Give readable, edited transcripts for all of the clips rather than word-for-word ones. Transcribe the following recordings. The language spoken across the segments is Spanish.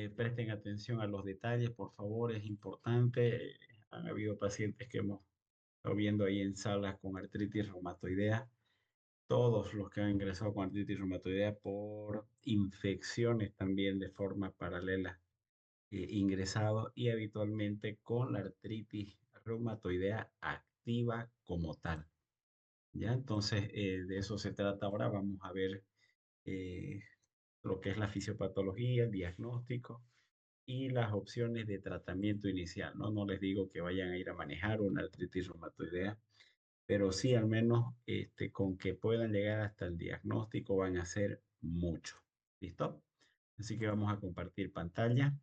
Presten atención a los detalles, por favor, es importante. Han habido pacientes que hemos estado viendo ahí en salas con artritis reumatoidea. Todos los que han ingresado con artritis reumatoidea por infecciones también de forma paralela ingresado y habitualmente con la artritis reumatoidea activa como tal. ¿Ya? Entonces, de eso se trata ahora. Vamos a ver eh, lo que es la fisiopatología, el diagnóstico y las opciones de tratamiento inicial, ¿no? No les digo que vayan a ir a manejar una artritis reumatoidea, pero sí al menos con que puedan llegar hasta el diagnóstico van a hacer mucho. ¿Listo? Así que vamos a compartir pantalla.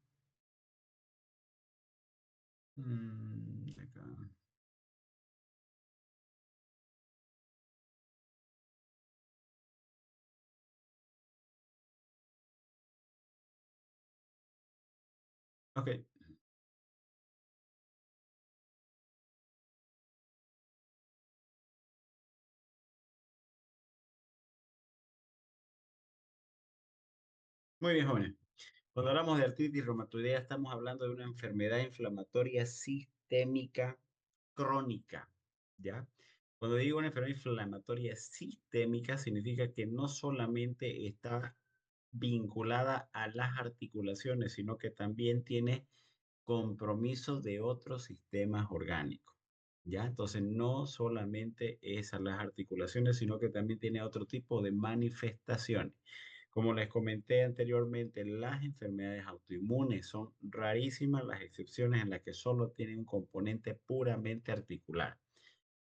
Acá. Ok, muy bien, jóvenes. Cuando hablamos de artritis reumatoidea, estamos hablando de una enfermedad inflamatoria sistémica crónica, ¿ya? Cuando digo una enfermedad inflamatoria sistémica, significa que no solamente está vinculada a las articulaciones, sino que también tiene compromiso de otros sistemas orgánicos, ¿ya? Entonces, no solamente es a las articulaciones, sino que también tiene otro tipo de manifestaciones. Como les comenté anteriormente, las enfermedades autoinmunes son rarísimas las excepciones en las que solo tienen un componente puramente articular.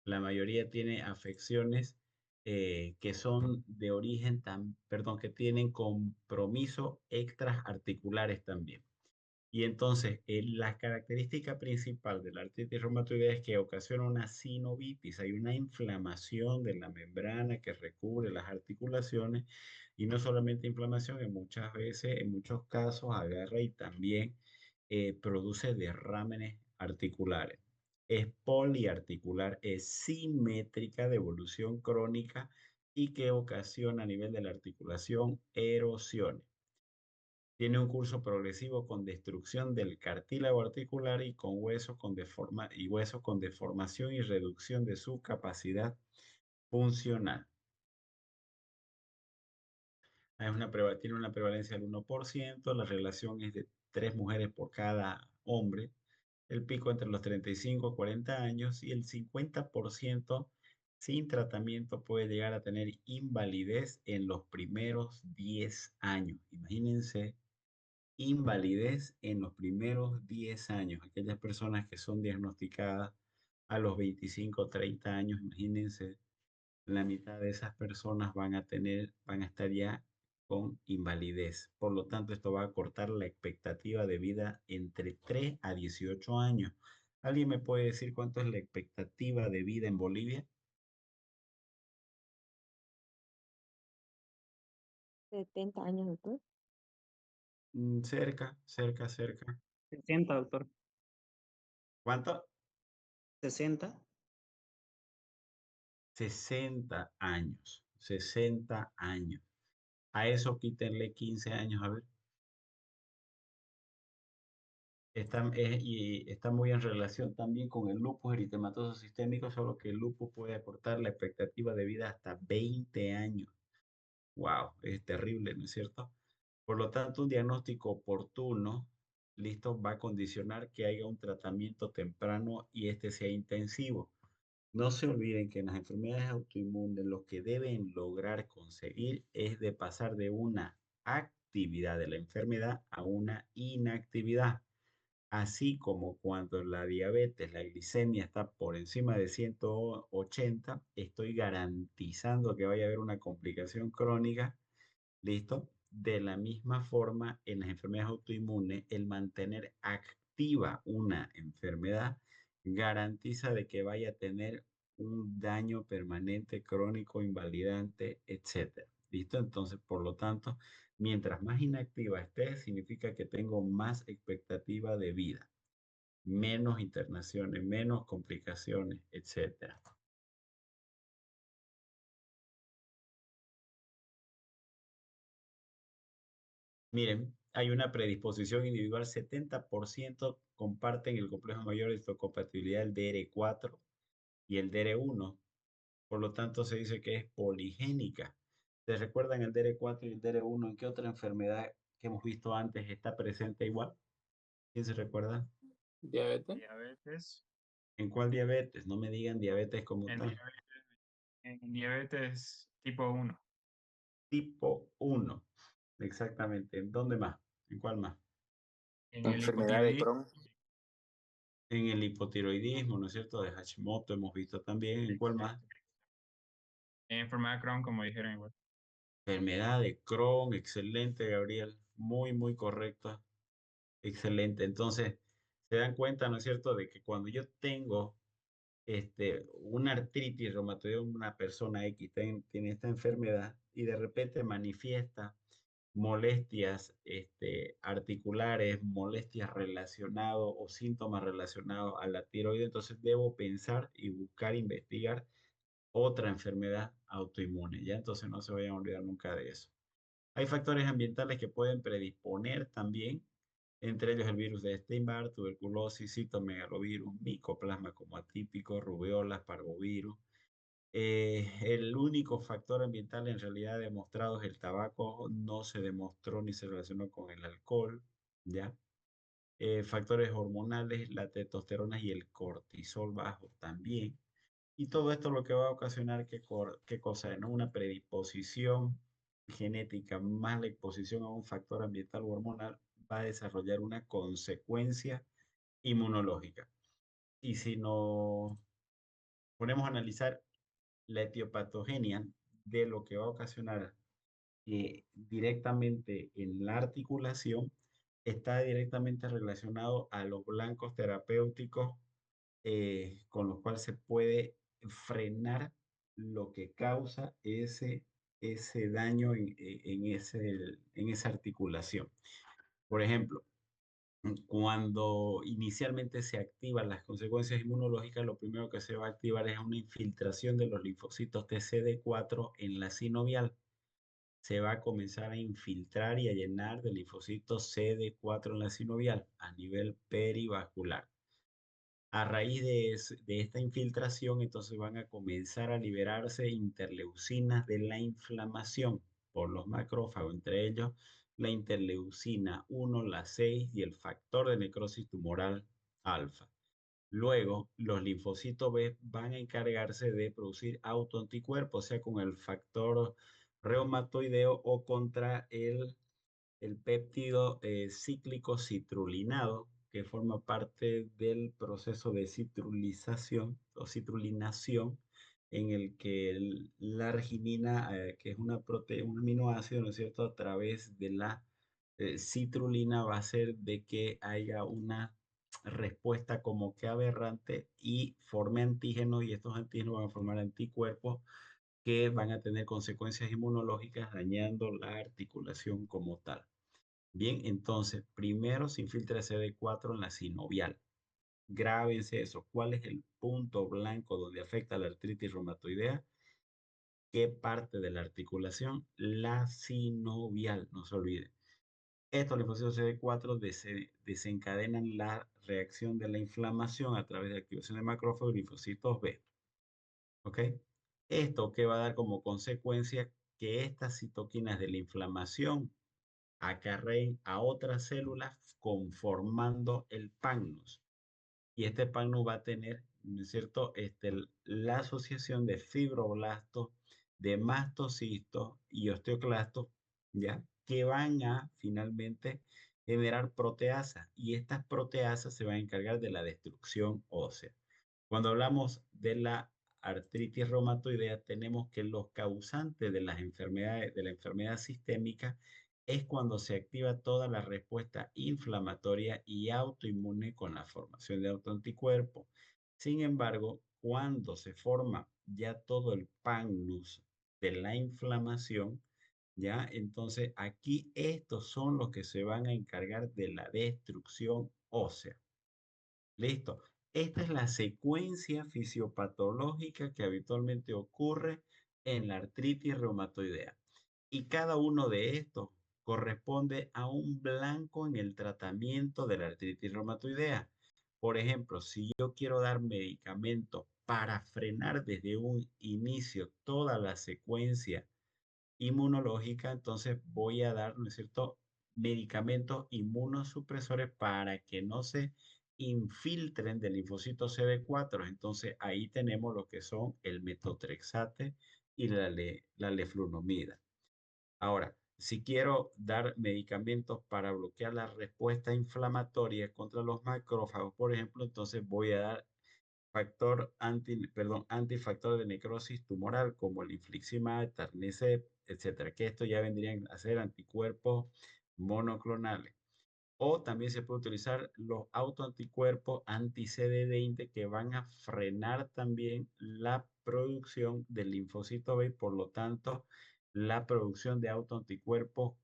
La mayoría tiene afecciones que son de origen perdón, que tienen compromiso extraarticulares también. Y entonces, la característica principal de la artritis reumatoidea es que ocasiona una sinovitis, hay una inflamación de la membrana que recubre las articulaciones y no solamente inflamación, en muchas veces, en muchos casos, agarra y también produce derrámenes articulares. Es poliarticular, es simétrica de evolución crónica y que ocasiona a nivel de la articulación erosiones. Tiene un curso progresivo con destrucción del cartílago articular y con huesos con deformación y reducción de su capacidad funcional. Tiene una prevalencia del 1%, la relación es de 3 mujeres por cada hombre, el pico entre los 35 y 40 años y el 50% sin tratamiento puede llegar a tener invalidez en los primeros 10 años. Imagínense invalidez en los primeros 10 años. Aquellas personas que son diagnosticadas a los 25 o 30 años, imagínense, la mitad de esas personas van a estar ya con invalidez. Por lo tanto, esto va a cortar la expectativa de vida entre 3 a 18 años. ¿Alguien me puede decir cuánto es la expectativa de vida en Bolivia? 70 años, doctor. Cerca, cerca, cerca. 60, doctor. ¿Cuánto? 60. 60 años. 60 años. A eso quítenle 15 años, a ver. Y está muy en relación también con el lupus eritematoso sistémico, solo que el lupus puede acortar la expectativa de vida hasta 20 años. Wow, es terrible, ¿no es cierto? Por lo tanto, un diagnóstico oportuno, listo, va a condicionar que haya un tratamiento temprano y este sea intensivo. No se olviden que en las enfermedades autoinmunes lo que deben lograr conseguir es de pasar de una actividad de la enfermedad a una inactividad. Así como cuando la diabetes, la glicemia está por encima de 180, estoy garantizando que vaya a haber una complicación crónica. ¿Listo? De la misma forma, en las enfermedades autoinmunes, el mantener activa una enfermedad garantiza de que vaya a tener un daño permanente, crónico, invalidante, etcétera. ¿Listo? Entonces, por lo tanto, mientras más inactiva esté, significa que tengo más expectativa de vida, menos internaciones, menos complicaciones, etcétera. Miren. hay una predisposición individual, 70% comparten el complejo mayor de histocompatibilidad del DR4 y el DR1. Por lo tanto, se dice que es poligénica. ¿Se recuerdan el DR4 y el DR1? ¿En qué otra enfermedad que hemos visto antes está presente igual? ¿Quién se recuerda? Diabetes. Diabetes. ¿En cuál diabetes? No me digan diabetes como En tal. diabetes, en diabetes tipo 1. Tipo 1. Exactamente. ¿En dónde más? ¿En cuál más? En el Enfermedad de hipotiroidismo. Crohn. En el hipotiroidismo, ¿no es cierto? De Hashimoto hemos visto también. ¿En cuál más? Exacto. En enfermedad de Crohn, como dijeron igual. Enfermedad de Crohn. Excelente, Gabriel. Muy, muy correcto. Excelente. Entonces, se dan cuenta, ¿no es cierto?, de que cuando yo tengo una artritis reumatoide, una persona X tiene esta enfermedad y de repente manifiesta molestias articulares, molestias relacionadas o síntomas relacionados a la tiroides, entonces debo pensar y buscar investigar otra enfermedad autoinmune, ¿ya? Entonces no se vayan a olvidar nunca de eso. Hay factores ambientales que pueden predisponer también, entre ellos el virus de Steinbach, tuberculosis, citomegalovirus, micoplasma como atípico, rubeolas, parvovirus. El único factor ambiental en realidad demostrado es el tabaco, no se demostró ni se relacionó con el alcohol, ¿ya? Factores hormonales, la testosterona y el cortisol bajo también. Y todo esto lo que va a ocasionar, ¿qué cosa? ¿No? Una predisposición genética más la exposición a un factor ambiental o hormonal va a desarrollar una consecuencia inmunológica. Y si nos ponemos a analizar la etiopatogenia de lo que va a ocasionar directamente en la articulación, está directamente relacionado a los blancos terapéuticos con los cuales se puede frenar lo que causa ese daño en esa articulación. Por ejemplo, cuando inicialmente se activan las consecuencias inmunológicas, lo primero que se va a activar es una infiltración de los linfocitos TCD4 en la sinovial. Se va a comenzar a infiltrar y a llenar de linfocitos CD4 en la sinovial a nivel perivascular. A raíz de esta infiltración, entonces van a comenzar a liberarse interleucinas de la inflamación por los macrófagos, entre ellos la interleucina 1, la 6 y el factor de necrosis tumoral alfa. Luego, los linfocitos B van a encargarse de producir autoanticuerpos, o sea, con el factor reumatoideo o contra el péptido cíclico citrulinado, que forma parte del proceso de citrulización o citrulinación, en el que la arginina, que es una proteína, un aminoácido, ¿no es cierto?, a través de la citrulina va a hacer de que haya una respuesta como que aberrante y forme antígenos, y estos antígenos van a formar anticuerpos que van a tener consecuencias inmunológicas dañando la articulación como tal. Bien, entonces, primero se infiltra CD4 en la sinovial. Grábense eso. ¿Cuál es el punto blanco donde afecta la artritis reumatoidea? ¿Qué parte de la articulación? La sinovial, no se olviden. Estos linfocitos CD4 desencadenan la reacción de la inflamación a través de activación de macrófagos y linfocitos B. ¿Ok? Esto que va a dar como consecuencia que estas citoquinas de la inflamación acarreen a otras células conformando el pagnus. Y este pagnus va a tener, ¿no es cierto?, la asociación de fibroblastos, de mastocistos y osteoclastos, ¿ya? Que van a finalmente generar proteasas. Y estas proteasas se van a encargar de la destrucción ósea. Cuando hablamos de la artritis reumatoidea, tenemos que los causantes de las enfermedades, de la enfermedad sistémica es cuando se activa toda la respuesta inflamatoria y autoinmune con la formación de autoanticuerpos. Sin embargo, cuando se forma ya todo el pagnus de la inflamación, ya, entonces aquí estos son los que se van a encargar de la destrucción ósea. Listo. Esta es la secuencia fisiopatológica que habitualmente ocurre en la artritis reumatoidea. Y cada uno de estos corresponde a un blanco en el tratamiento de la artritis reumatoidea. Por ejemplo, si yo quiero dar medicamentos para frenar desde un inicio toda la secuencia inmunológica, entonces voy a dar, ¿no es cierto?, medicamentos inmunosupresores para que no se infiltren del linfocito CD4. Entonces ahí tenemos lo que son el metotrexate y la leflunomida. Ahora, si quiero dar medicamentos para bloquear la respuesta inflamatoria contra los macrófagos, por ejemplo, entonces voy a dar antifactor de necrosis tumoral como el infliximab, etanercept, etcétera, que esto ya vendrían a ser anticuerpos monoclonales. O también se puede utilizar los autoanticuerpos anti-CD20 que van a frenar también la producción del linfocito B, por lo tanto, la producción de autoanticuerpos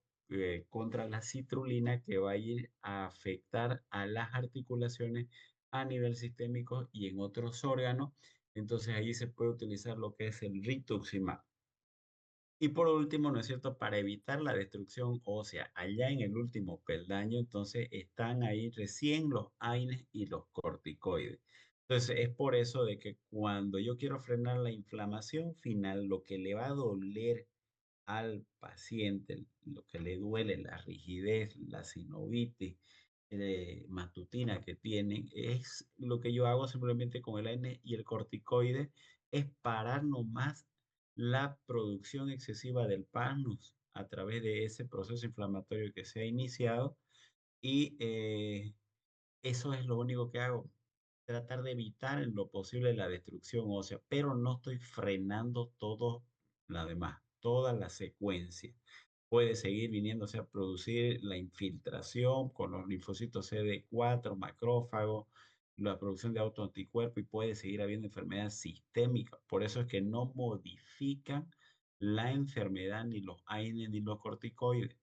contra la citrulina que va a ir a afectar a las articulaciones a nivel sistémico y en otros órganos. Entonces ahí se puede utilizar lo que es el rituximab. Y por último, ¿no es cierto? Para evitar la destrucción ósea, allá en el último peldaño, entonces están ahí recién los AINES y los corticoides. Entonces es por eso de que cuando yo quiero frenar la inflamación final, lo que le va a doler al paciente, lo que le duele, la rigidez, la sinovitis matutina que tienen, es lo que yo hago simplemente con el AINE y el corticoide, es parar nomás la producción excesiva del PANUS a través de ese proceso inflamatorio que se ha iniciado y eso es lo único que hago. Tratar de evitar en lo posible la destrucción ósea, pero no estoy frenando todo lo demás, toda la secuencia. Puede seguir viniéndose a producir la infiltración con los linfocitos CD4, macrófago, la producción de autoanticuerpos y puede seguir habiendo enfermedad sistémica. Por eso es que no modifican la enfermedad ni los AINE ni los corticoides.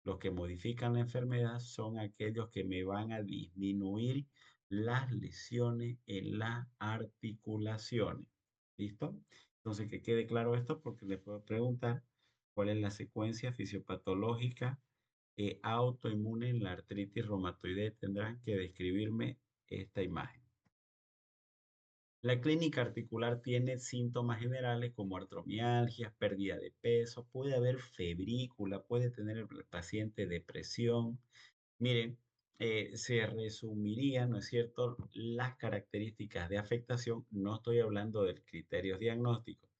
Los que modifican la enfermedad son aquellos que me van a disminuir las lesiones en las articulaciones. ¿Listo? Entonces, que quede claro esto porque le puedo preguntar cuál es la secuencia fisiopatológica autoinmune en la artritis reumatoide. Tendrán que describirme esta imagen. La clínica articular tiene síntomas generales como artromialgia, pérdida de peso, puede haber febrícula, puede tener el paciente depresión. Miren, se resumiría, ¿no es cierto?, las características de afectación. No estoy hablando de criterios diagnósticos,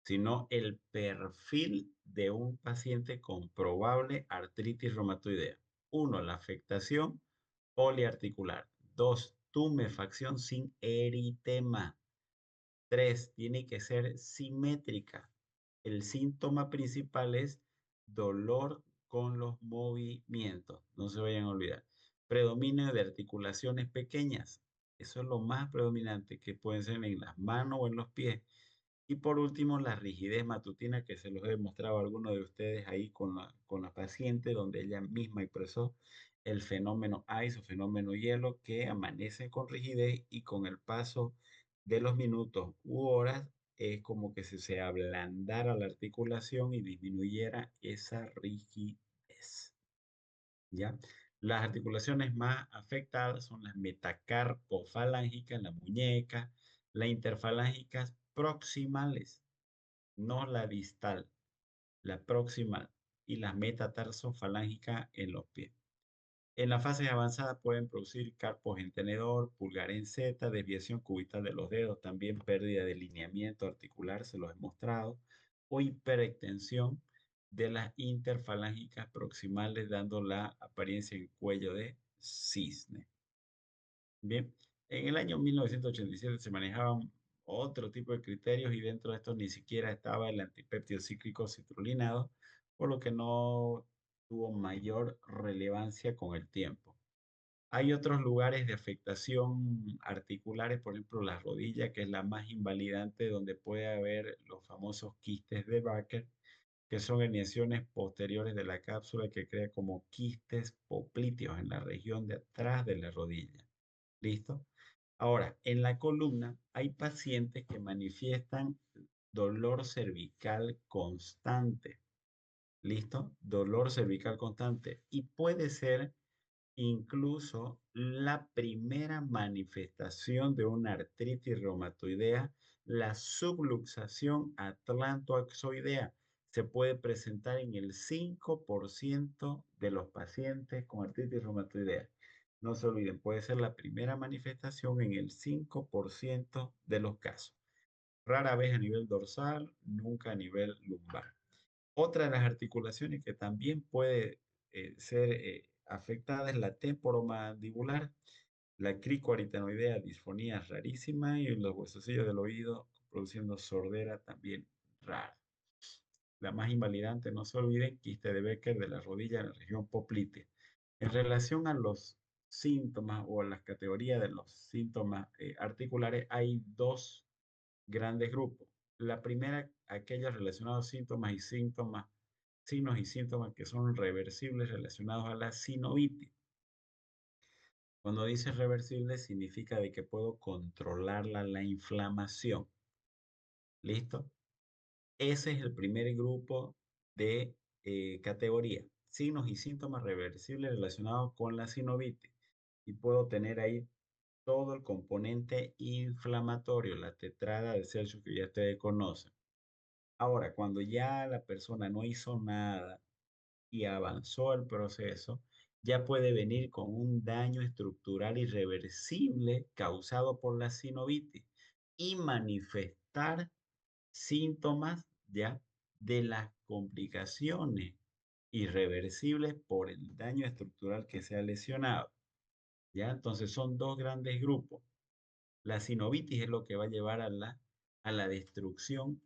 sino el perfil de un paciente con probable artritis reumatoidea. Uno, la afectación poliarticular. Dos, tumefacción sin eritema. Tres, tiene que ser simétrica. El síntoma principal es dolor con los movimientos. No se vayan a olvidar. Predominio de articulaciones pequeñas. Eso es lo más predominante que pueden ser en las manos o en los pies. Y por último, la rigidez matutina que se los he demostrado a algunos de ustedes ahí con la paciente, donde ella misma expresó el fenómeno ICE o fenómeno hielo, que amanece con rigidez y con el paso de los minutos u horas es como que se ablandara la articulación y disminuyera esa rigidez. ¿Ya? Las articulaciones más afectadas son las metacarpofalángicas en la muñeca, las interfalángicas proximales, no la distal, la proximal, y las metatarsofalángicas en los pies. En la fase avanzada pueden producir carpos en tenedor, pulgar en Z, desviación cubital de los dedos, también pérdida de lineamiento articular, se los he mostrado, o hiperextensión de las interfalángicas proximales, dando la apariencia en cuello de cisne. Bien, en el año 1987 se manejaban otro tipo de criterios y dentro de estos ni siquiera estaba el antipéptido cíclico citrulinado, por lo que no tuvo mayor relevancia con el tiempo. Hay otros lugares de afectación articulares, por ejemplo, la rodilla, que es la más invalidante, donde puede haber los famosos quistes de Baker, que son herniaciones posteriores de la cápsula que crea como quistes popliteos en la región de atrás de la rodilla. ¿Listo? Ahora, en la columna hay pacientes que manifiestan dolor cervical constante. ¿Listo? Dolor cervical constante. Y puede ser incluso la primera manifestación de una artritis reumatoidea, la subluxación atlantoaxoidea. Se puede presentar en el 5% de los pacientes con artritis reumatoidea. No se olviden, puede ser la primera manifestación en el 5% de los casos. Rara vez a nivel dorsal, nunca a nivel lumbar. Otra de las articulaciones que también puede ser afectada es la temporomandibular, la cricoaritenoidea, disfonía rarísima y los huesecillos del oído produciendo sordera también rara. La más invalidante, no se olviden, quiste de Becker de la rodilla en la región poplitea. En relación a los síntomas o a las categorías de los síntomas articulares, hay dos grandes grupos. La primera, aquellos relacionados a síntomas y síntomas, signos y síntomas que son reversibles relacionados a la sinovitis. Cuando dice reversible significa de que puedo controlarla la inflamación. ¿Listo? Ese es el primer grupo de categoría. Signos y síntomas reversibles relacionados con la sinovitis. Y puedo tener ahí todo el componente inflamatorio, la tetrada de Celsius que ya ustedes conocen. Ahora, cuando ya la persona no hizo nada y avanzó el proceso, ya puede venir con un daño estructural irreversible causado por la sinovitis y manifestar síntomas ya de las complicaciones irreversibles por el daño estructural que se ha lesionado. ¿Ya? Entonces son dos grandes grupos. La sinovitis es lo que va a llevar a la destrucción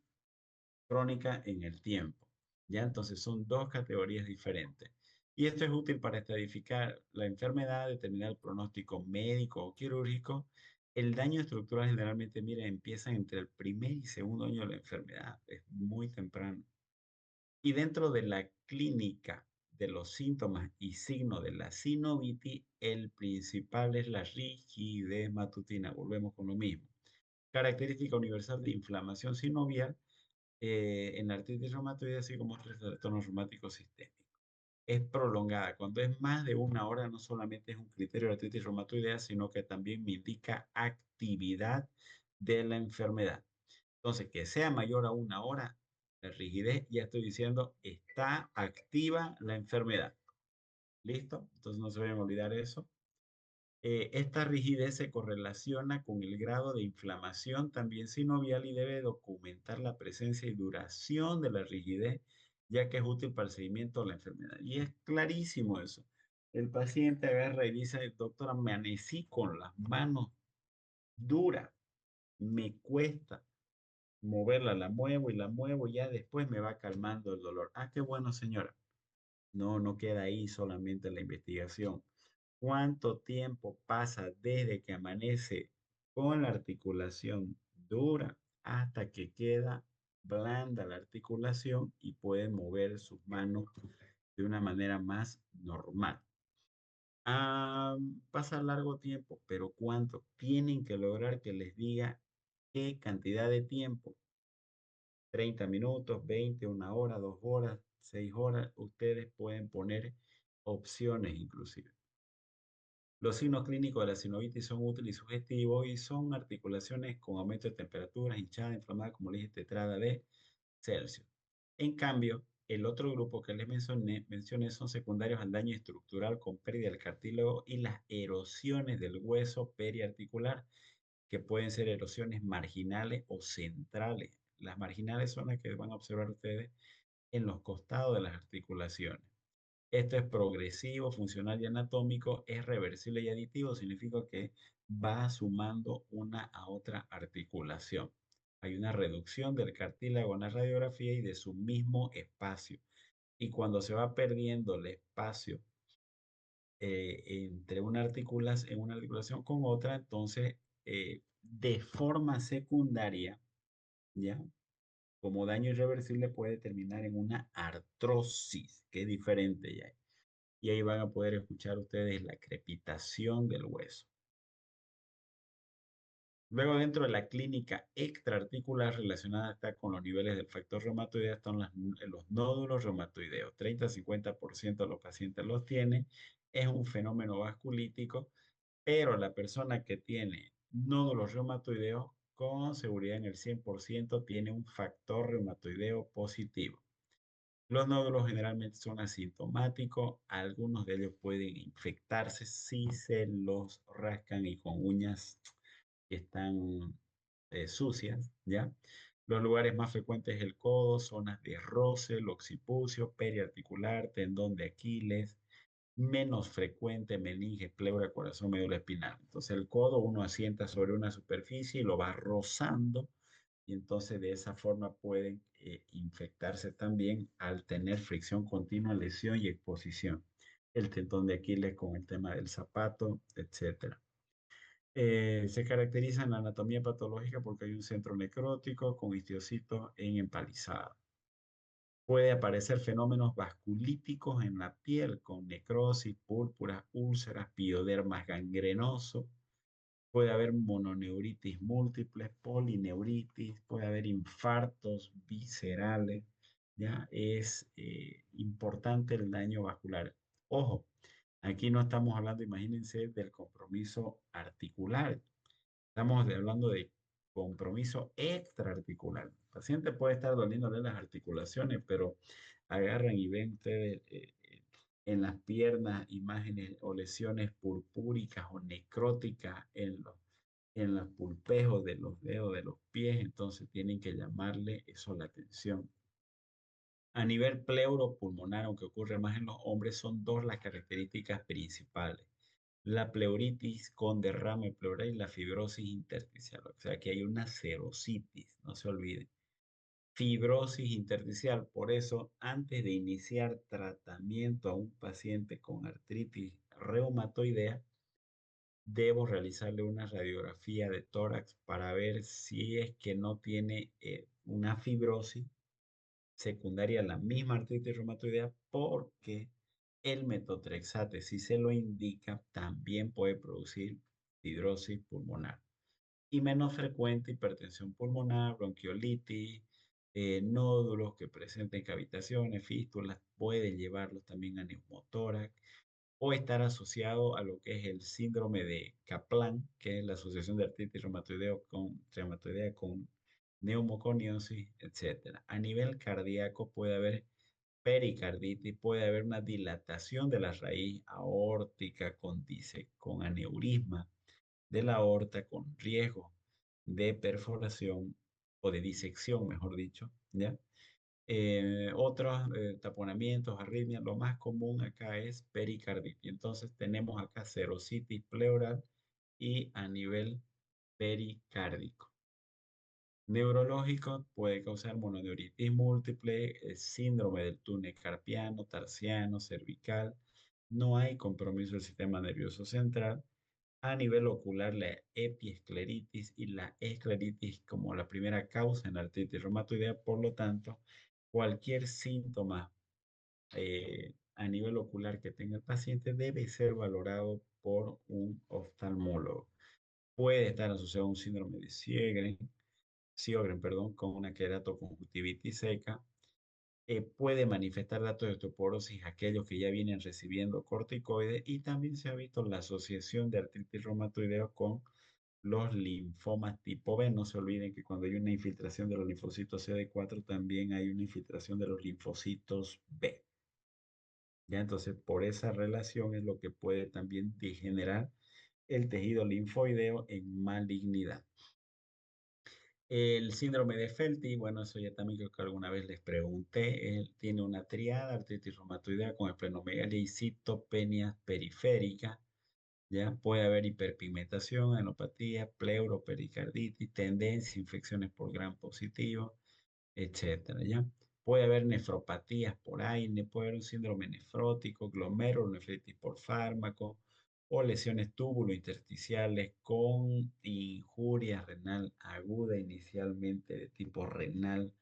crónica en el tiempo. ¿Ya? Entonces son dos categorías diferentes. Y esto es útil para estadificar la enfermedad, determinar el pronóstico médico o quirúrgico. El daño estructural generalmente, mira, empieza entre el primer y segundo año de la enfermedad. Es muy temprano. Y dentro de la clínica de los síntomas y signos de la sinovitis, el principal es la rigidez matutina. Volvemos con lo mismo. Característica universal de inflamación sinovial en la artritis reumatoide, así como otros trastornos reumáticos sistémicos. Es prolongada. Cuando es más de una hora, no solamente es un criterio de artritis reumatoidea, sino que también me indica actividad de la enfermedad. Entonces, que sea mayor a una hora, la rigidez, ya estoy diciendo, está activa la enfermedad. ¿Listo? Entonces no se vayan a olvidar eso. Esta rigidez se correlaciona con el grado de inflamación también sinovial y debe documentar la presencia y duración de la rigidez, ya que es útil para el seguimiento de la enfermedad. Y es clarísimo eso. El paciente agarra y dice, doctora, me amanecí con las manos duras, me cuesta moverla, la muevo y la muevo, ya después me va calmando el dolor. Ah, qué bueno, señora. No, no queda ahí solamente la investigación. ¿Cuánto tiempo pasa desde que amanece con la articulación dura hasta que queda blanda la articulación y puede mover sus manos de una manera más normal? Ah, pasa largo tiempo, pero ¿cuánto? Tienen que lograr que les diga qué cantidad de tiempo. 30 minutos, 20, una hora, 2 horas, 6 horas. Ustedes pueden poner opciones inclusive. Los signos clínicos de la sinovitis son útiles y sugestivos y son articulaciones con aumento de temperatura, hinchada, inflamada, como les dije, tetrada de Celsius. En cambio, el otro grupo que les mencioné son secundarios al daño estructural con pérdida del cartílago y las erosiones del hueso periarticular, que pueden ser erosiones marginales o centrales. Las marginales son las que van a observar ustedes en los costados de las articulaciones. Esto es progresivo, funcional y anatómico, es reversible y aditivo, significa que va sumando una a otra articulación. Hay una reducción del cartílago en la radiografía y de su mismo espacio. Y cuando se va perdiendo el espacio entre en una articulación con otra, entonces de forma secundaria, ¿ya? Como daño irreversible puede terminar en una artrosis, que es diferente ya. Y ahí van a poder escuchar ustedes la crepitación del hueso. Luego, dentro de la clínica extraarticular relacionada está con los niveles del factor reumatoideo, están los nódulos reumatoideos. 30-50% de los pacientes los tienen. Es un fenómeno vasculítico, pero la persona que tiene nódulos reumatoideos con seguridad en el 100% tiene un factor reumatoideo positivo. Los nódulos generalmente son asintomáticos, algunos de ellos pueden infectarse si se los rascan y con uñas que están sucias, ¿ya? Los lugares más frecuentes es el codo, zonas de roce, el occipucio, periarticular, tendón de Aquiles, menos frecuente meninge, pleura, corazón, médula espinal. Entonces el codo uno asienta sobre una superficie y lo va rozando y entonces de esa forma pueden infectarse también al tener fricción continua, lesión y exposición. El tendón de Aquiles con el tema del zapato, etcétera. Se caracteriza en la anatomía patológica porque hay un centro necrótico con histiocytos en empalizada. Puede aparecer fenómenos vasculíticos en la piel con necrosis, púrpuras, úlceras, piodermas gangrenoso. Puede haber mononeuritis múltiple, polineuritis, puede haber infartos viscerales. Ya es importante el daño vascular. Ojo, aquí no estamos hablando, imagínense, del compromiso articular. Estamos hablando de compromiso extraarticular. El paciente puede estar doliéndole las articulaciones, pero agarran y ven ustedes en las piernas imágenes o lesiones purpúricas o necróticas en los pulpejos de los dedos de los pies, entonces tienen que llamarle eso la atención. A nivel pleuropulmonar, aunque ocurre más en los hombres, son dos las características principales. La pleuritis con derrame pleural y la fibrosis intersticial. O sea que hay una serositis, no se olviden. Fibrosis intersticial. Por eso, antes de iniciar tratamiento a un paciente con artritis reumatoidea, debo realizarle una radiografía de tórax para ver si es que no tiene una fibrosis secundaria a la misma artritis reumatoidea, porque el metotrexate, si se lo indica, también puede producir fibrosis pulmonar. Y menos frecuente, hipertensión pulmonar, bronquiolitis, nódulos que presenten cavitaciones, fístulas, pueden llevarlos también a neumotórax o estar asociado a lo que es el síndrome de Kaplan, que es la asociación de artritis reumatoidea con neumoconiosis, etcétera. A nivel cardíaco puede haber pericarditis, puede haber una dilatación de la raíz aórtica con aneurisma de la aorta con riesgo de perforación o de disección, mejor dicho, ¿ya? Otros taponamientos, arritmias, lo más común acá es pericarditis. Entonces tenemos acá serositis pleural y a nivel pericárdico. Neurológico puede causar mononeuritis múltiple, síndrome del túnel carpiano, tarsiano, cervical. No hay compromiso del sistema nervioso central. A nivel ocular, la epiescleritis y la escleritis como la primera causa en artritis reumatoidea. Por lo tanto, cualquier síntoma a nivel ocular que tenga el paciente debe ser valorado por un oftalmólogo. Puede estar asociado a un síndrome de Sjögren, perdón, con una queratoconjuntivitis seca. Puede manifestar datos de osteoporosis aquellos que ya vienen recibiendo corticoides y también se ha visto la asociación de artritis reumatoidea con los linfomas tipo B. No se olviden que cuando hay una infiltración de los linfocitos CD4 también hay una infiltración de los linfocitos B. Ya entonces por esa relación es lo que puede también degenerar el tejido linfoideo en malignidad. El síndrome de Felty, bueno, eso ya también creo que alguna vez les pregunté. Él tiene una triada, artritis reumatoidea con esplenomegalia y citopenia periférica. ¿Ya? Puede haber hiperpigmentación, enopatía, pleuropericarditis, tendencia, infecciones por gram positivo, etcétera, ¿ya? Puede haber nefropatías por AINE, puede haber un síndrome nefrótico, glomerulonefritis por fármaco o lesiones túbulo-intersticiales con injuria renal aguda inicialmente de tipo renal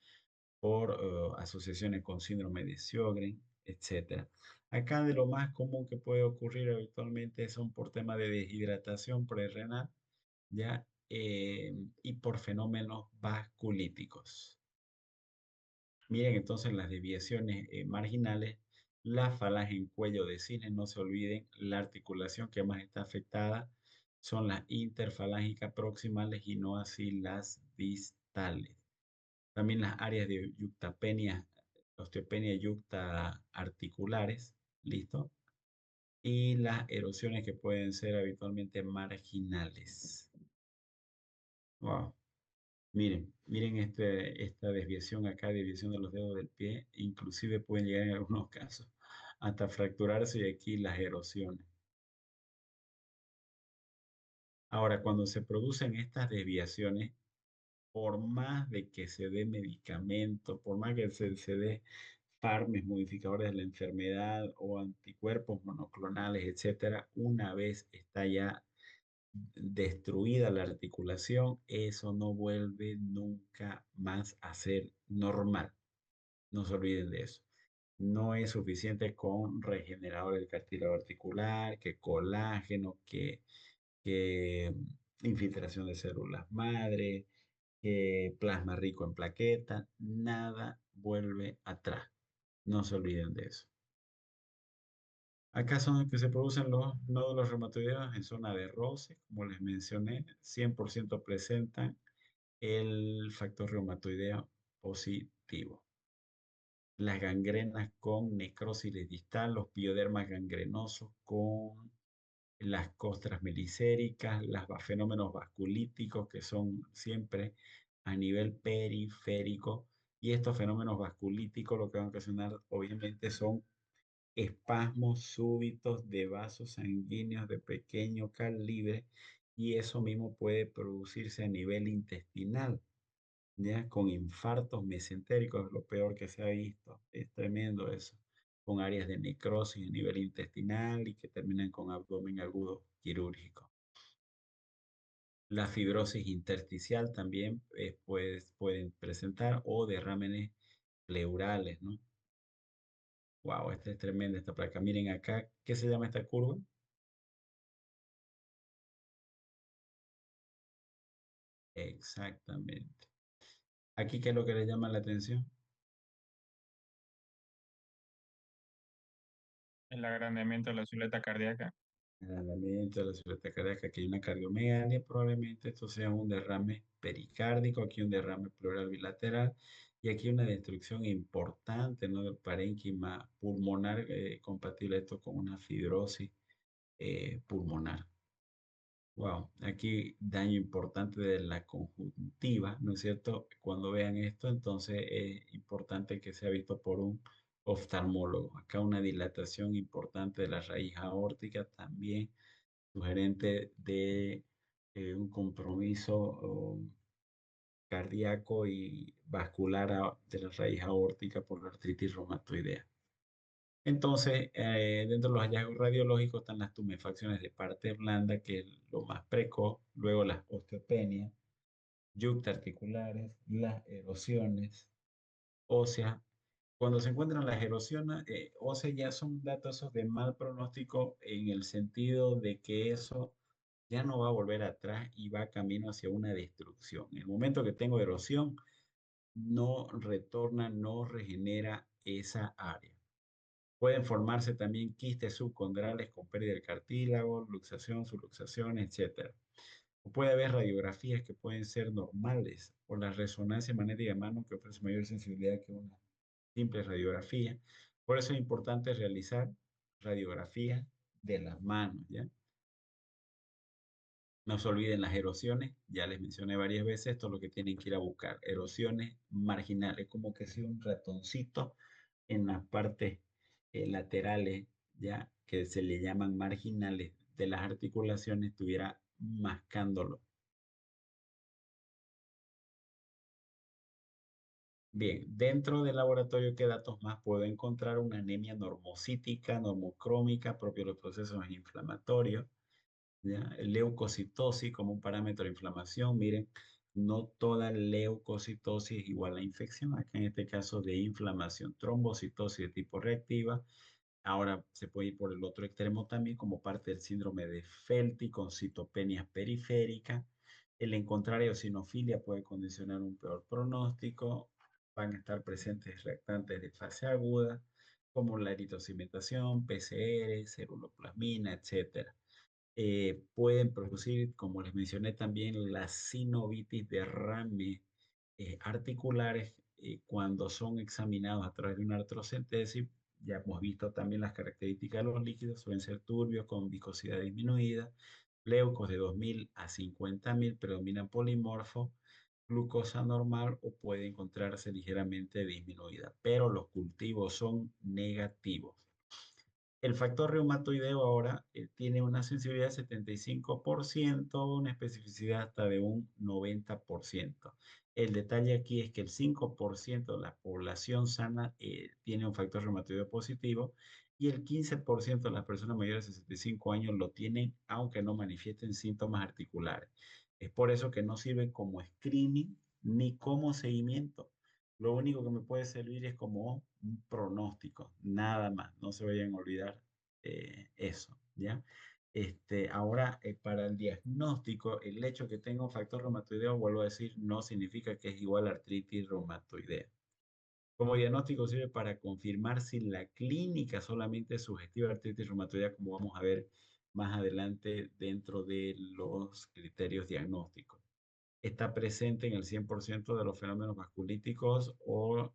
por asociaciones con síndrome de Sjögren, etcétera. Acá de lo más común que puede ocurrir habitualmente son por tema de deshidratación prerrenal, ¿ya? y por fenómenos vasculíticos. Miren entonces las desviaciones marginales, la falange en cuello de cisne, no se olviden, la articulación que más está afectada son las interfalángicas proximales y no así las distales. También las áreas de yuctapenia, osteopenia yucta articulares, ¿listo? Y las erosiones que pueden ser habitualmente marginales. Wow. Miren esta desviación acá, desviación de los dedos del pie, inclusive pueden llegar en algunos casos hasta fracturarse y aquí las erosiones. Ahora, cuando se producen estas desviaciones, por más de que se dé medicamento, por más que se dé fármacos modificadores de la enfermedad o anticuerpos monoclonales, etcétera, una vez está ya destruida la articulación, eso no vuelve nunca más a ser normal. No se olviden de eso. No es suficiente con regenerador del cartílago articular, que colágeno, que infiltración de células madre, que plasma rico en plaqueta. Nada vuelve atrás. No se olviden de eso. Acá son los que se producen los nódulos reumatoideos en zona de roce, como les mencioné, 100% presentan el factor reumatoideo positivo. Las gangrenas con necrosis distal, los piodermas gangrenosos con las costras melicéricas, los fenómenos vasculíticos que son siempre a nivel periférico. Y estos fenómenos vasculíticos lo que van a ocasionar obviamente son espasmos súbitos de vasos sanguíneos de pequeño calibre y eso mismo puede producirse a nivel intestinal, ¿ya? Con infartos mesentéricos, lo peor que se ha visto. Es tremendo eso, con áreas de necrosis a nivel intestinal y que terminan con abdomen agudo quirúrgico. La fibrosis intersticial también pueden presentar o derrámenes pleurales, ¿no? Wow, esta es tremenda esta placa. Miren acá, ¿qué se llama esta curva? Exactamente. Aquí, ¿qué es lo que le llama la atención? El agrandamiento de la silueta cardíaca. El agrandamiento de la silueta cardíaca, aquí hay una cardiomegalia, probablemente esto sea un derrame pericárdico, aquí un derrame pleural bilateral y aquí una destrucción importante, ¿no? Del parénquima pulmonar, compatible esto con una fibrosis pulmonar. Wow, aquí daño importante de la conjuntiva, ¿no es cierto? Cuando vean esto, entonces es importante que sea visto por un oftalmólogo. Acá una dilatación importante de la raíz aórtica, también sugerente de un compromiso cardíaco y vascular de la raíz aórtica por la artritis reumatoidea. Entonces, dentro de los hallazgos radiológicos están las tumefacciones de parte blanda, que es lo más precoz, luego las osteopenias, yuctaarticulares, las erosiones óseas. Cuando se encuentran las erosiones óseas ya son datos esos de mal pronóstico en el sentido de que eso ya no va a volver atrás y va camino hacia una destrucción. En el momento que tengo erosión, no retorna, no regenera esa área. Pueden formarse también quistes subcondrales con pérdida del cartílago, luxación, subluxación, etc. O puede haber radiografías que pueden ser normales o la resonancia magnética de mano que ofrece mayor sensibilidad que una simple radiografía. Por eso es importante realizar radiografías de las manos, ¿ya? No se olviden las erosiones, ya les mencioné varias veces, esto es lo que tienen que ir a buscar, erosiones marginales, como que si un ratoncito en las partes laterales, ya que se le llaman marginales de las articulaciones, estuviera mascándolo. Bien, dentro del laboratorio, ¿qué datos más puedo encontrar? Una anemia normocítica, normocrómica, propio de los procesos inflamatorios, ¿ya? Leucocitosis como un parámetro de inflamación. Miren, no toda leucocitosis es igual a infección. Acá en este caso de inflamación, trombocitosis de tipo reactiva. Ahora se puede ir por el otro extremo también como parte del síndrome de Felty con citopenias periféricas. El encontrar eosinofilia puede condicionar un peor pronóstico. Van a estar presentes reactantes de fase aguda, como la eritrocimentación, PCR, ceruloplasmina, etcétera. Pueden producir, como les mencioné también, la sinovitis derrame articulares cuando son examinados a través de una artrocentesis. Ya hemos visto también las características de los líquidos, suelen ser turbios con viscosidad disminuida, leucos de 2000 a 50.000, predominan polimorfo, glucosa normal o puede encontrarse ligeramente disminuida, pero los cultivos son negativos. El factor reumatoideo ahora tiene una sensibilidad de 75%, una especificidad hasta de un 90%. El detalle aquí es que el 5% de la población sana tiene un factor reumatoideo positivo y el 15% de las personas mayores de 65 años lo tienen, aunque no manifiesten síntomas articulares. Es por eso que no sirve como screening ni como seguimiento. Lo único que me puede servir es como un pronóstico, nada más. No se vayan a olvidar eso, ¿ya? Ahora, para el diagnóstico, el hecho que tenga un factor reumatoideo, vuelvo a decir, no significa que es igual a artritis reumatoidea. Como diagnóstico sirve para confirmar si la clínica solamente es sugestiva de artritis reumatoidea, como vamos a ver más adelante dentro de los criterios diagnósticos. Está presente en el 100% de los fenómenos vasculíticos o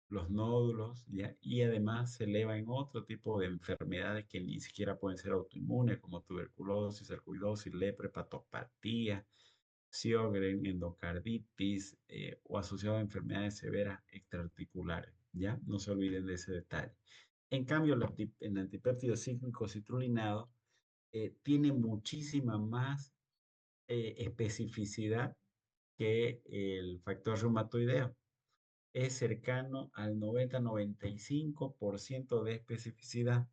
los nódulos, ¿ya? Y además se eleva en otro tipo de enfermedades que ni siquiera pueden ser autoinmunes, como tuberculosis, sarcoidosis, lepra, hepatopatía, Sjögren, endocarditis o asociado a enfermedades severas extraarticulares, ¿ya? No se olviden de ese detalle. En cambio, el antipéptido cíclico citrulinado tiene muchísima más especificidad que el factor reumatoideo. Es cercano al 90-95% de especificidad.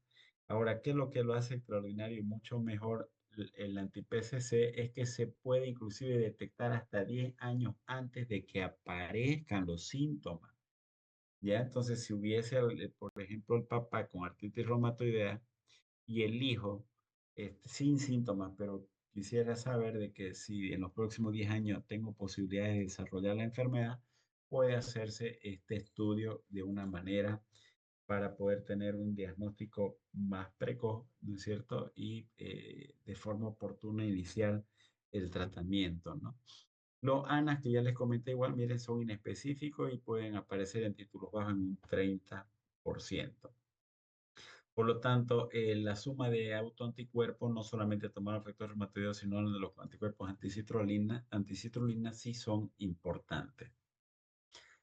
Ahora, ¿qué es lo que lo hace extraordinario y mucho mejor el anti-PCC? Es que se puede inclusive detectar hasta 10 años antes de que aparezcan los síntomas. ¿Ya? Entonces, si hubiese, por ejemplo, el papá con artritis reumatoidea, y el hijo sin síntomas, pero quisiera saber de que si en los próximos 10 años tengo posibilidades de desarrollar la enfermedad, puede hacerse este estudio de una manera para poder tener un diagnóstico más precoz, ¿no es cierto? Y de forma oportuna iniciar el tratamiento, ¿no? Los ANAS que ya les comenté igual, miren, son inespecíficos y pueden aparecer en títulos bajos en un 30%. Por lo tanto, la suma de autoanticuerpos, no solamente tomar el factor reumatoideo, sino los anticuerpos anticitrulina, anticitrulina sí son importantes.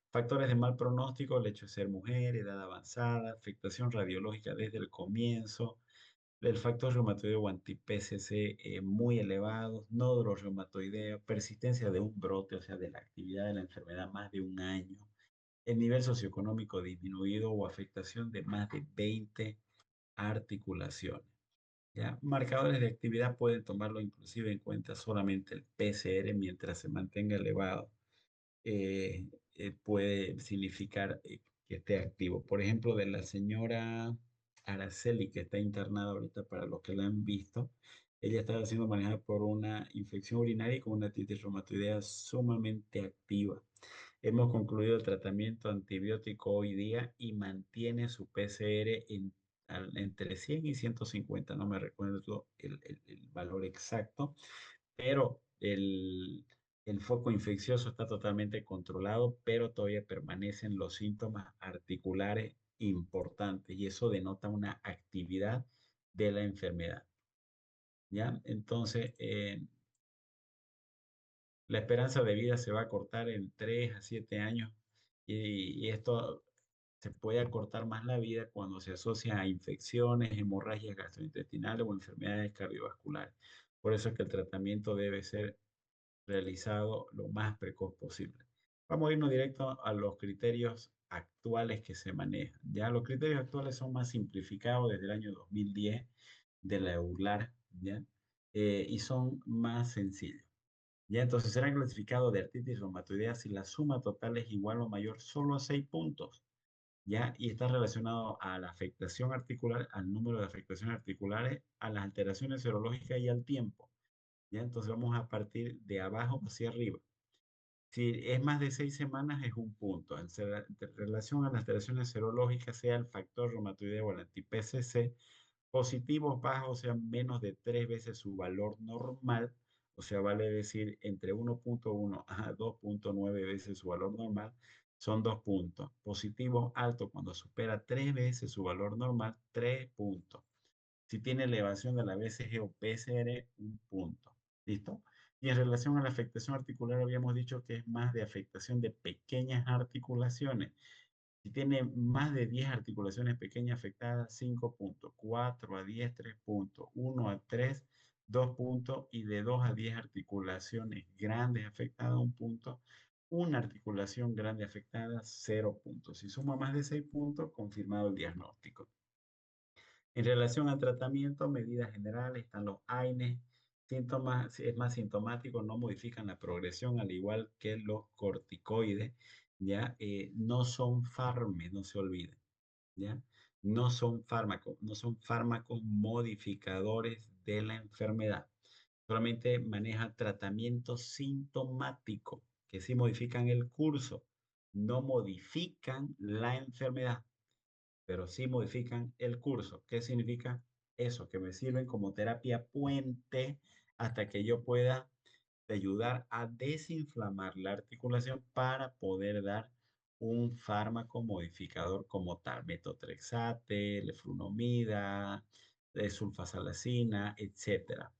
Factores de mal pronóstico, el hecho de ser mujer, edad avanzada, afectación radiológica desde el comienzo, el factor reumatoideo o anti-PCC muy elevados, nódulo reumatoideo, persistencia de un brote, o sea, de la actividad de la enfermedad más de un año, el nivel socioeconómico disminuido o afectación de más de 20 articulaciones. ¿Ya? Marcadores de actividad pueden tomarlo inclusive en cuenta solamente el PCR mientras se mantenga elevado. eh, Puede significar que esté activo. Por ejemplo, de la señora Araceli, que está internada ahorita para los que la han visto, ella estaba siendo manejada por una infección urinaria y con una artritis reumatoidea sumamente activa. Hemos concluido el tratamiento antibiótico hoy día y mantiene su PCR entre 100 y 150. No me recuerdo el valor exacto, pero el foco infeccioso está totalmente controlado, pero todavía permanecen los síntomas articulares importantes y eso denota una actividad de la enfermedad. ¿Ya? Entonces, la esperanza de vida se va a cortar en 3 a 7 años y esto se puede acortar más la vida cuando se asocia a infecciones, hemorragias gastrointestinales o enfermedades cardiovasculares. Por eso es que el tratamiento debe ser realizado lo más precoz posible. Vamos a irnos directo a los criterios actuales que se manejan. Ya los criterios actuales son más simplificados desde el año 2010 de la EULAR, ¿ya? Y son más sencillos. Ya, entonces serán clasificados de artritis reumatoidea si la suma total es igual o mayor solo a 6 puntos. ¿Ya? Y está relacionado a la afectación articular, al número de afectaciones articulares, a las alteraciones serológicas y al tiempo. ¿ya? Entonces vamos a partir de abajo hacia arriba. Si es más de 6 semanas, es un punto. En relación a las alteraciones serológicas, sea el factor reumatoideo o el anti-PCC, positivos bajos, o sea, menos de 3 veces su valor normal, o sea, vale decir entre 1.1 a 2.9 veces su valor normal, son 2 puntos. Positivos altos cuando supera 3 veces su valor normal, 3 puntos. Si tiene elevación de la BCG o PCR, un punto. ¿Listo? Y en relación a la afectación articular, habíamos dicho que es más de afectación de pequeñas articulaciones. Si tiene más de 10 articulaciones pequeñas afectadas, 5 puntos. 4 a 10, 3 puntos. 1 a 3, 2 puntos. Y de 2 a 10 articulaciones grandes afectadas, un punto. Una articulación grande afectada, 0 puntos. Si suma más de 6 puntos, confirmado el diagnóstico. En relación al tratamiento, medidas generales, están los AINES. Síntomas, si es más sintomático, no modifican la progresión, al igual que los corticoides, ¿ya? No son fármacos, no se olviden, ¿ya? No son fármacos modificadores de la enfermedad. Solamente maneja tratamiento sintomático, que sí modifican el curso, no modifican la enfermedad, pero sí modifican el curso. ¿Qué significa eso? Que me sirven como terapia puente hasta que yo pueda ayudar a desinflamar la articulación para poder dar un fármaco modificador como tal, metotrexate, leflunomida, sulfasalacina, etcétera.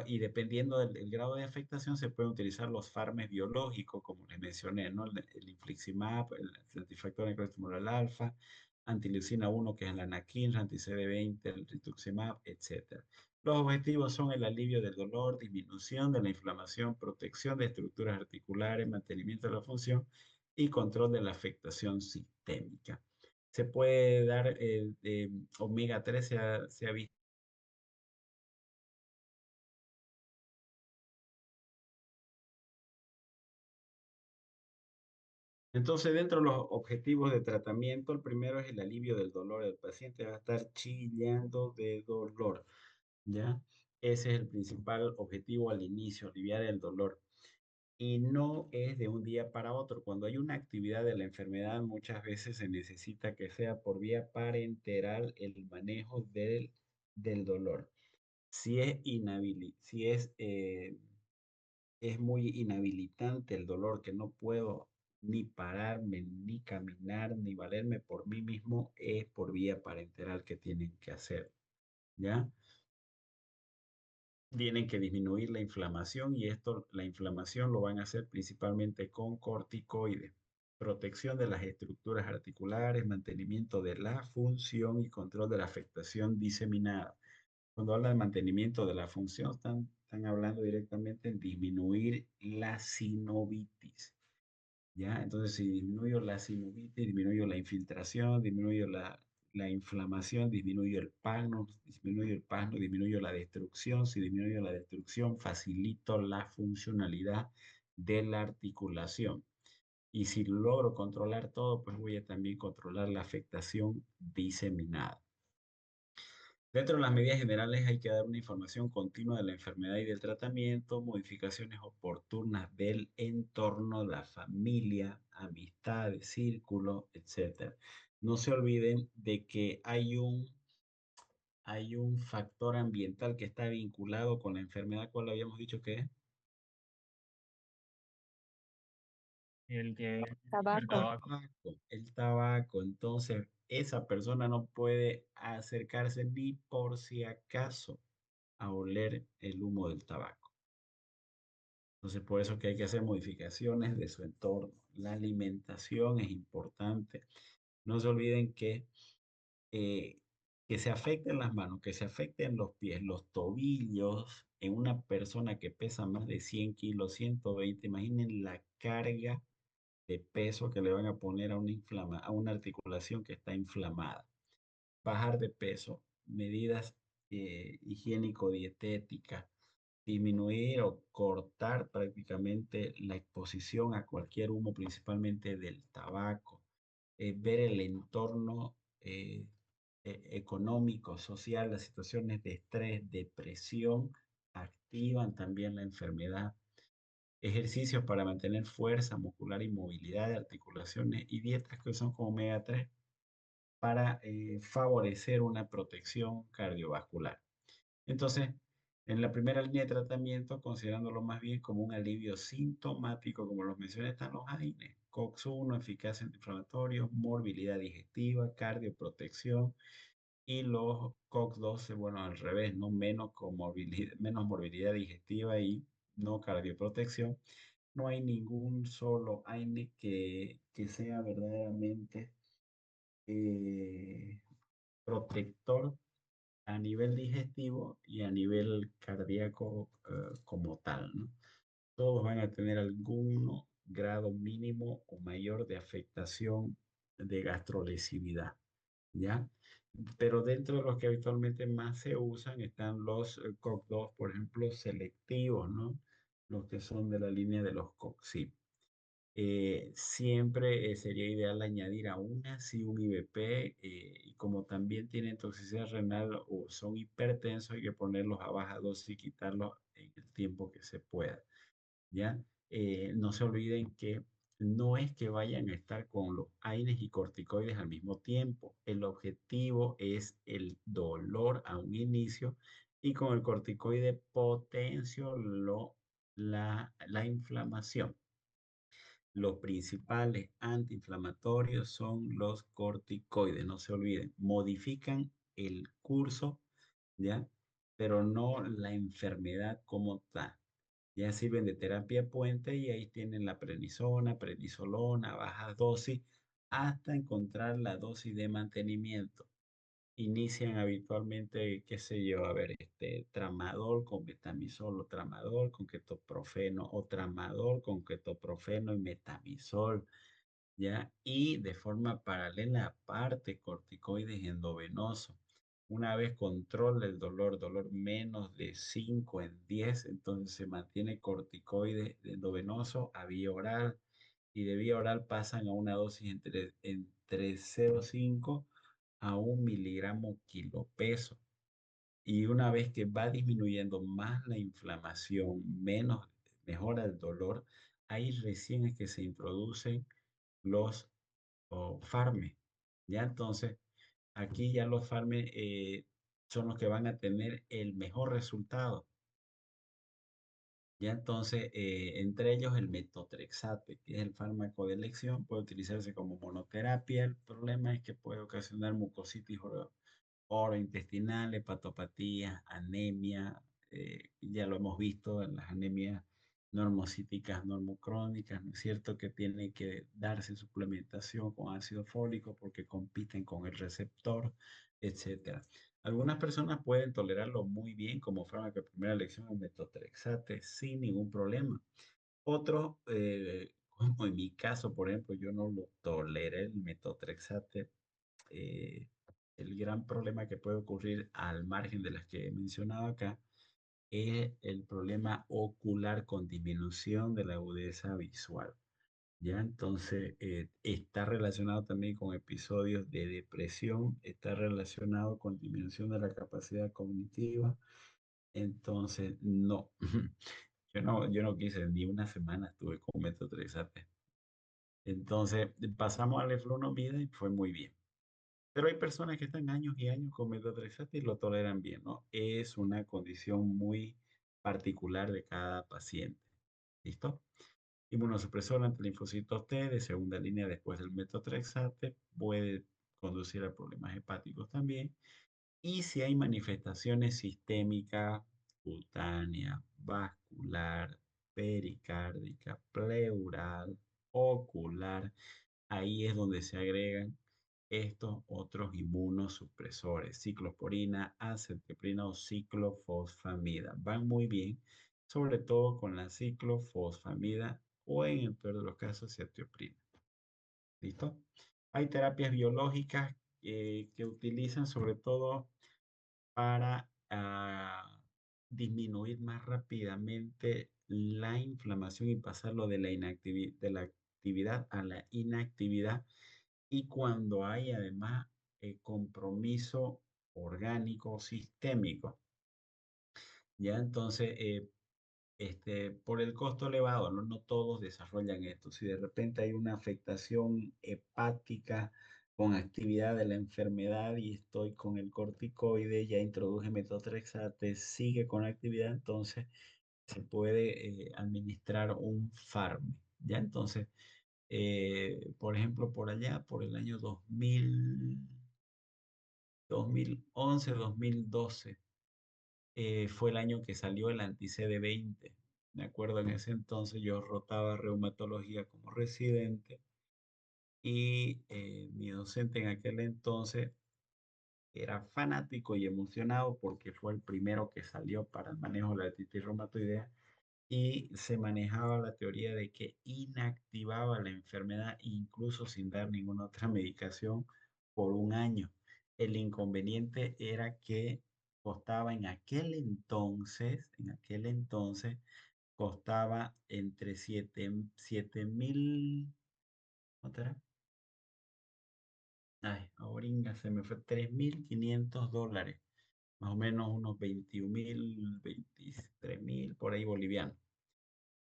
Y dependiendo del grado de afectación, se pueden utilizar los fármacos biológicos, como les mencioné, ¿no? El infliximab, el antifactor necroestimular alfa, antileucina 1, que es la anakinra, anti-CD20, el rituximab, etcétera. Los objetivos son el alivio del dolor, disminución de la inflamación, protección de estructuras articulares, mantenimiento de la función y control de la afectación sistémica. Se puede dar omega 3, se ha visto. Entonces, dentro de los objetivos de tratamiento, el primero es el alivio del dolor. El paciente va a estar chillando de dolor, ¿ya? Ese es el principal objetivo al inicio, aliviar el dolor. Y no es de un día para otro. Cuando hay una actividad de la enfermedad, muchas veces se necesita que sea por vía parenteral el manejo del dolor. Si es muy inhabilitante el dolor, que no puedo ni pararme, ni caminar, ni valerme por mí mismo, es por vía parenteral que tienen que hacer, ¿ya? Tienen que disminuir la inflamación y esto, la inflamación lo van a hacer principalmente con corticoides. Protección de las estructuras articulares, mantenimiento de la función y control de la afectación diseminada. Cuando habla de mantenimiento de la función, están hablando directamente en disminuir la sinovitis, ¿ya? Entonces, si disminuyo la sinovitis, disminuyo la infiltración, disminuyo la inflamación, disminuyo el pasmo, disminuyo la destrucción. Si disminuyo la destrucción, facilito la funcionalidad de la articulación. Y si logro controlar todo, pues voy a también controlar la afectación diseminada. Dentro de las medidas generales hay que dar una información continua de la enfermedad y del tratamiento, modificaciones oportunas del entorno, la familia, amistades, círculo, etc. No se olviden de que hay un factor ambiental que está vinculado con la enfermedad. ¿Cuál habíamos dicho que es? El que el Tabaco. tabaco. Tabaco. El tabaco. Entonces, esa persona no puede acercarse ni por si acaso a oler el humo del tabaco. Entonces, por eso que hay que hacer modificaciones de su entorno. La alimentación es importante. No se olviden eh, que se afecten las manos, que se afecten los pies, los tobillos en una persona que pesa más de 100 kilos, 120. Imaginen la carga de peso que le van a poner a una articulación que está inflamada. Bajar de peso, medidas higiénico-dietéticas, disminuir o cortar prácticamente la exposición a cualquier humo, principalmente del tabaco, ver el entorno económico, social, las situaciones de estrés, depresión, activan también la enfermedad. Ejercicios para mantener fuerza muscular y movilidad de articulaciones y dietas que son como omega 3 para favorecer una protección cardiovascular. Entonces, en la primera línea de tratamiento, considerándolo más bien como un alivio sintomático, como los mencioné, están los AINES, COX-1, eficacia antiinflamatorio, morbilidad digestiva, cardioprotección, y los COX-12, bueno, al revés, ¿no? Menos morbilidad digestiva y no cardioprotección. No hay ningún solo AINE que sea verdaderamente eh, protector a nivel digestivo y a nivel cardíaco como tal, ¿no? Todos van a tener algún grado mínimo o mayor de afectación de gastrolesividad, ¿ya? Pero dentro de los que habitualmente más se usan están los COX-2, por ejemplo, selectivos, ¿no? Los que son de la línea de los COX-CIP. Siempre sería ideal añadir aún así un IBP y como también tienen toxicidad renal o son hipertensos, hay que ponerlos a baja dosis y quitarlos en el tiempo que se pueda, ¿ya? No se olviden que no es que vayan a estar con los AINES y corticoides al mismo tiempo. El objetivo es el dolor a un inicio y con el corticoide potencio la inflamación. Los principales antiinflamatorios son los corticoides, no se olviden. Modifican el curso, ¿ya? Pero no la enfermedad como tal. Ya sirven de terapia puente y ahí tienen la prednisona, prednisolona, bajas dosis, hasta encontrar la dosis de mantenimiento. Inician habitualmente, qué sé yo, a ver, tramadol con betamizol o tramadol con ketoprofeno o tramadol con ketoprofeno y metamizol, ¿ya? Y de forma paralela, aparte, corticoides endovenosos. Una vez controla el dolor menos de 5 en 10, entonces se mantiene corticoides endovenoso a vía oral y de vía oral pasan a una dosis entre 0,5 a 1 miligramo kilopeso. Y una vez que va disminuyendo más la inflamación, mejora el dolor, ahí recién es que se introducen los farmes. Ya entonces, aquí ya los farmes son los que van a tener el mejor resultado. Ya entonces, entre ellos el metotrexate, que es el fármaco de elección, puede utilizarse como monoterapia. El problema es que puede ocasionar mucositis orointestinal, hepatopatía, anemia, ya lo hemos visto en las anemias normocíticas, normocrónicas, ¿no es cierto? Que tiene que darse suplementación con ácido fólico porque compiten con el receptor, etcétera. Algunas personas pueden tolerarlo muy bien como fármaco de primera elección el metotrexate sin ningún problema. Otros, como en mi caso, por ejemplo, yo no lo toleré el metotrexate. eh, el gran problema que puede ocurrir al margen de las que he mencionado acá es el problema ocular con disminución de la agudeza visual. ¿Ya? Entonces, está relacionado también con episodios de depresión, está relacionado con disminución de la capacidad cognitiva. Entonces, no, yo no quise ni una semana estuve con metotrexate. Entonces, pasamos al leflunomida y fue muy bien. Pero hay personas que están años y años con metotrexate y lo toleran bien, ¿no? Es una condición muy particular de cada paciente. ¿Listo? Inmunosupresor ante linfocitos T de segunda línea después del metotrexate puede conducir a problemas hepáticos también. Y si hay manifestaciones sistémicas, cutánea, vascular, pericárdica, pleural, ocular, ahí es donde se agregan estos otros inmunosupresores, ciclosporina, acetopeprina o ciclofosfamida. Van muy bien, sobre todo con la ciclofosfamida o en el peor de los casos, cetioprina. ¿Listo? Hay terapias biológicas que utilizan sobre todo para disminuir más rápidamente la inflamación y pasarlo de la actividad a la inactividad. Y cuando hay además compromiso orgánico sistémico. ¿ya? Entonces, por el costo elevado, ¿no? No todos desarrollan esto. Si de repente hay una afectación hepática con actividad de la enfermedad y estoy con el corticoide, ya introduje metotrexate, sigue con actividad, entonces se puede administrar un farme, ¿ya? Entonces, por ejemplo, por allá, por el año 2011, 2012 fue el año que salió el anti-CD20. Me acuerdo en ese entonces yo rotaba reumatología como residente y mi docente en aquel entonces era fanático y emocionado porque fue el primero que salió para el manejo de la artritis reumatoidea y se manejaba la teoría de que inactivaba la enfermedad incluso sin dar ninguna otra medicación por un año. El inconveniente era que costaba en aquel entonces, costaba entre 7.000, ¿cuánto era? Ay, ahorita se me fue $3.500, más o menos unos 21.000, 23.000 por ahí bolivianos.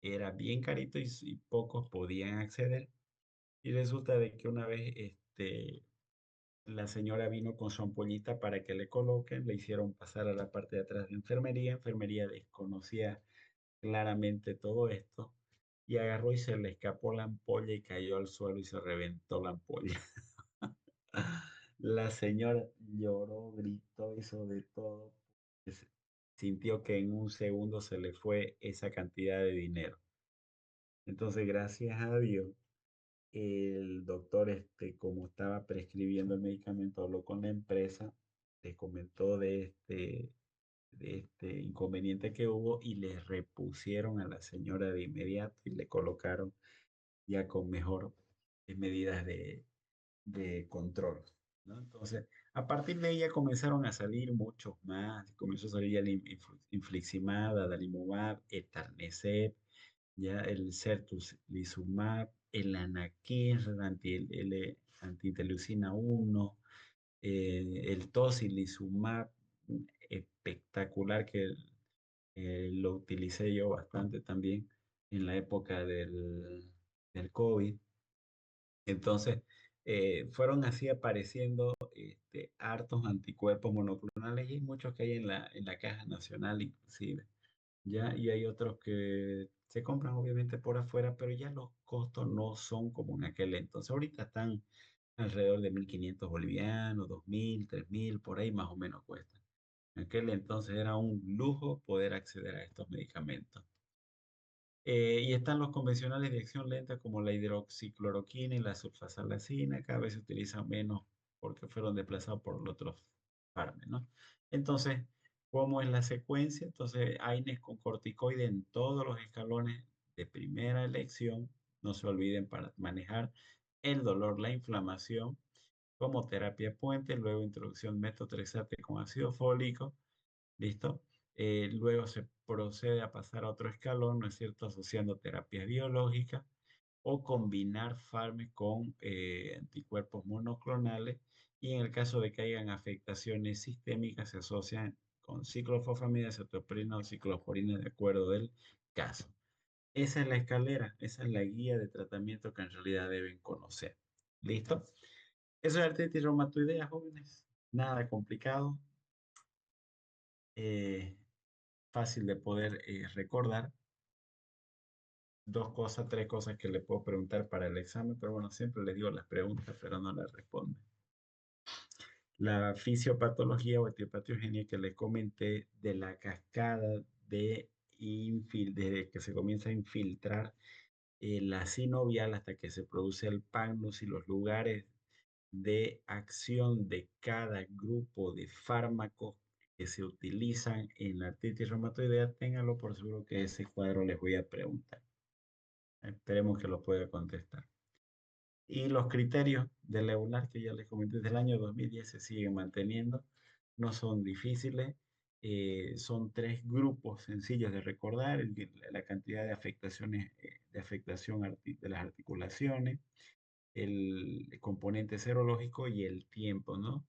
Era bien carito y pocos podían acceder. Y resulta de que una vez la señora vino con su ampollita para que le coloquen, le hicieron pasar a la parte de atrás de enfermería. Enfermería desconocía claramente todo esto y agarró y se le escapó la ampolla y cayó al suelo y se reventó la ampolla. La señora lloró, gritó, hizo de todo. pues, Sintió que en un segundo se le fue esa cantidad de dinero. Entonces, gracias a Dios, el doctor, como estaba prescribiendo el medicamento, habló con la empresa, le comentó de este inconveniente que hubo y le repusieron a la señora de inmediato y le colocaron ya con mejor medidas de control, ¿no? Entonces, a partir de ella comenzaron a salir muchos más, comenzó a salir ya el infliximab, adalimumab, etanercept, ya el certolizumab, el anakinra, anti-interleucina 1, el tocilizumab, espectacular que lo utilicé yo bastante también en la época del COVID. Entonces, fueron así apareciendo hartos anticuerpos monoclonales y hay muchos que hay en la caja nacional inclusive, ¿ya? Y hay otros que se compran obviamente por afuera, pero ya los costos no son como en aquel entonces. Ahorita están alrededor de 1.500 bolivianos, 2.000, 3.000, por ahí más o menos cuestan. En aquel entonces era un lujo poder acceder a estos medicamentos. Y están los convencionales de acción lenta como la hidroxicloroquina y la sulfasalazina, cada vez se utilizan menos porque fueron desplazados por los otros fármacos, ¿no? Entonces, ¿cómo es la secuencia? Entonces, AINES con corticoide en todos los escalones de primera elección, no se olviden para manejar el dolor, la inflamación, como terapia puente, luego introducción metotrexate con ácido fólico. ¿Listo? Luego se procede a pasar a otro escalón, ¿no es cierto? Asociando terapias biológicas o combinar fármacos con anticuerpos monoclonales y en el caso de que hayan afectaciones sistémicas se asocian con ciclofosfamida, cetoprina o ciclosporina de acuerdo del caso. Esa es la escalera, esa es la guía de tratamiento que en realidad deben conocer. ¿Listo? Eso es artritis reumatoidea, jóvenes. Nada complicado. Eh, Fácil de poder recordar. Dos cosas, tres cosas que le puedo preguntar para el examen, pero bueno, siempre le digo las preguntas, pero no las responde. La fisiopatología o etiopatogenia que le comenté de la cascada desde que se comienza a infiltrar la sinovial hasta que se produce el pagnus y los lugares de acción de cada grupo de fármacos que se utilizan en la artritis reumatoidea, ténganlo por seguro que ese cuadro les voy a preguntar. Esperemos que lo pueda contestar. Y los criterios del EULAR que ya les comenté desde el año 2010 se siguen manteniendo, no son difíciles, son tres grupos sencillos de recordar, la cantidad de afectaciones, de afectación de las articulaciones, el componente serológico y el tiempo, ¿no?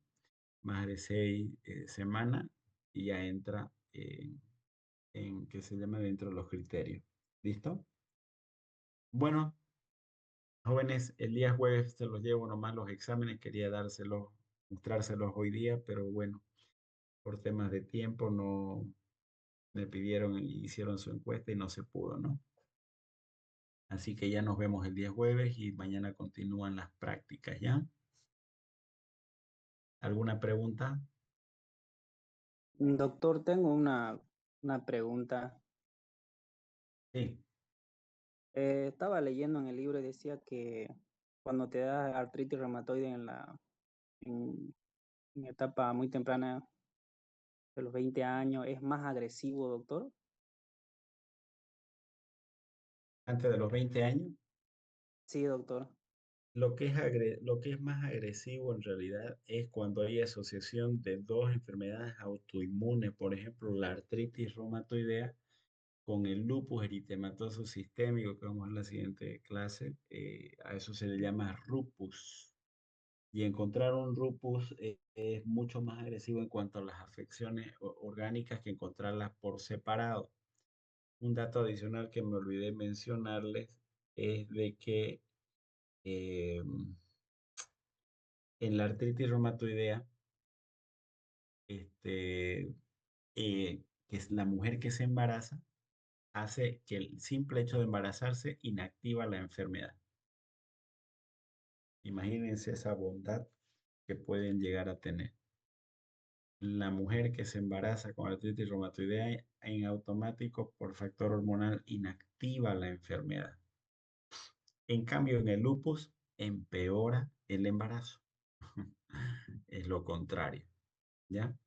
Más de 6 semanas y ya entra que se llama dentro de los criterios. ¿Listo? Bueno, jóvenes, el día jueves se los llevo nomás los exámenes, quería dárselos, mostrárselos hoy día, pero bueno, por temas de tiempo no me pidieron y hicieron su encuesta y no se pudo, ¿no? Así que ya nos vemos el día jueves y mañana continúan las prácticas, ¿ya? ¿Alguna pregunta? Doctor, tengo una pregunta. Sí. Estaba leyendo en el libro y decía que cuando te da artritis reumatoide en, en etapa muy temprana de los 20 años, es más agresivo, doctor. Antes de los 20 años, Sí, doctor. lo que es más agresivo en realidad es cuando hay asociación de dos enfermedades autoinmunes, por ejemplo, la artritis reumatoidea con el lupus eritematoso sistémico, que vamos a ver en la siguiente clase, a eso se le llama lupus. Y encontrar un lupus es mucho más agresivo en cuanto a las afecciones orgánicas que encontrarlas por separado. Un dato adicional que me olvidé mencionarles es de que eh, en la artritis reumatoidea, este, que es la mujer que se embaraza, hace que el simple hecho de embarazarse inactiva la enfermedad. Imagínense esa bondad que pueden llegar a tener. La mujer que se embaraza con artritis reumatoidea en automático por factor hormonal inactiva la enfermedad. En cambio, en el lupus empeora el embarazo. Es lo contrario, ¿ya?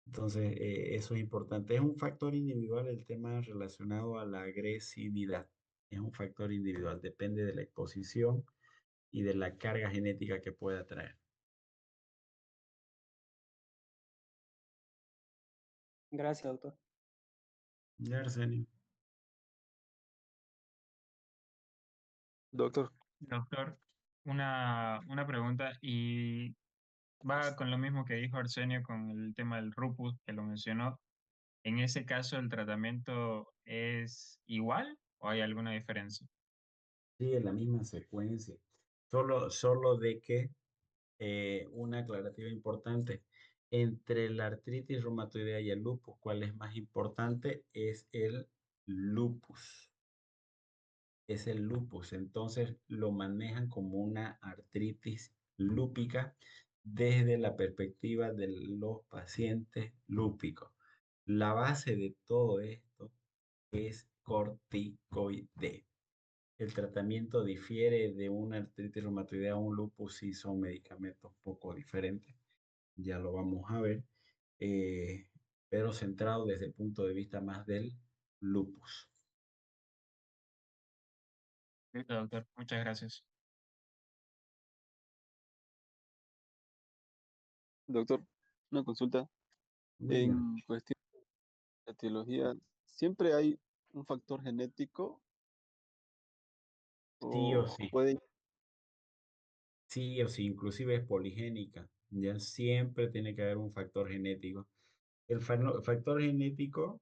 Entonces, eso es importante. Es un factor individual el tema relacionado a la agresividad. Es un factor individual, depende de la exposición y de la carga genética que pueda traer. Gracias, doctor. Ya, Arsenio. Doctor, Doctor, una pregunta y va con lo mismo que dijo Arsenio con el tema del lupus que lo mencionó. En ese caso, ¿el tratamiento es igual o hay alguna diferencia? Sí, en la misma secuencia. Solo de que una aclarativa importante. Entre la artritis reumatoidea y el lupus, ¿cuál es más importante? Es el lupus. Es el lupus. Entonces lo manejan como una artritis lúpica desde la perspectiva de los pacientes lúpicos. La base de todo esto es corticoide. El tratamiento difiere de una artritis reumatoidea a un lupus y son medicamentos un poco diferentes. Ya lo vamos a ver, eh, pero centrado desde el punto de vista más del lupus. Listo, doctor. Muchas gracias. doctor, una consulta. Diga, En cuestión de etiología, ¿siempre hay un factor genético sí o o sí, puede? sí o sí, inclusive es poligénica. Ya siempre tiene que haber un factor genético. Factor genético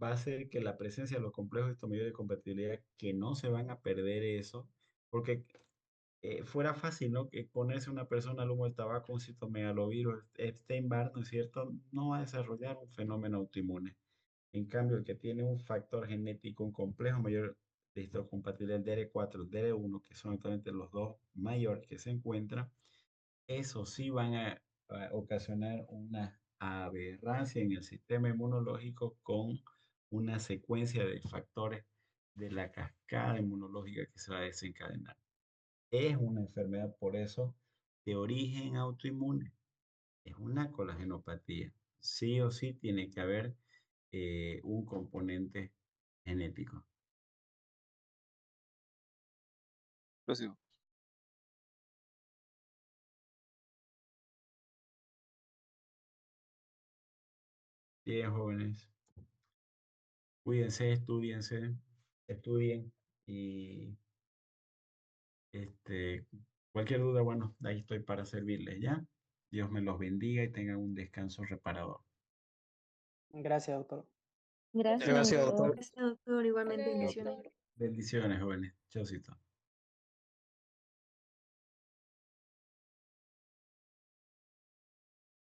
va a hacer que la presencia de los complejos estos de compatibilidad que no se van a perder eso, porque fuera fácil, ¿no? Que ponerse una persona al humo del tabaco, un citomegalovirus, Epstein-Barr, ¿no es cierto? No va a desarrollar un fenómeno autoinmune. En cambio, el que tiene un factor genético, un complejo mayor de histocompatibilidad DR4, DR1, que son actualmente los dos mayores que se encuentran, eso sí van a ocasionar una aberrancia en el sistema inmunológico con una secuencia de factores de la cascada inmunológica que se va a desencadenar. Es una enfermedad, por eso, de origen autoinmune. Es una colagenopatía. Sí o sí tiene que haber un componente genético. Prosigo. Bien, jóvenes, cuídense, estudiense, estudien y cualquier duda, bueno, ahí estoy para servirles, ¿ya? Dios me los bendiga y tengan un descanso reparador. Gracias, doctor. Gracias, Gracias, doctor. doctor. Gracias, doctor. Igualmente, Chao. bendiciones. Bendiciones, jóvenes. Chaucito.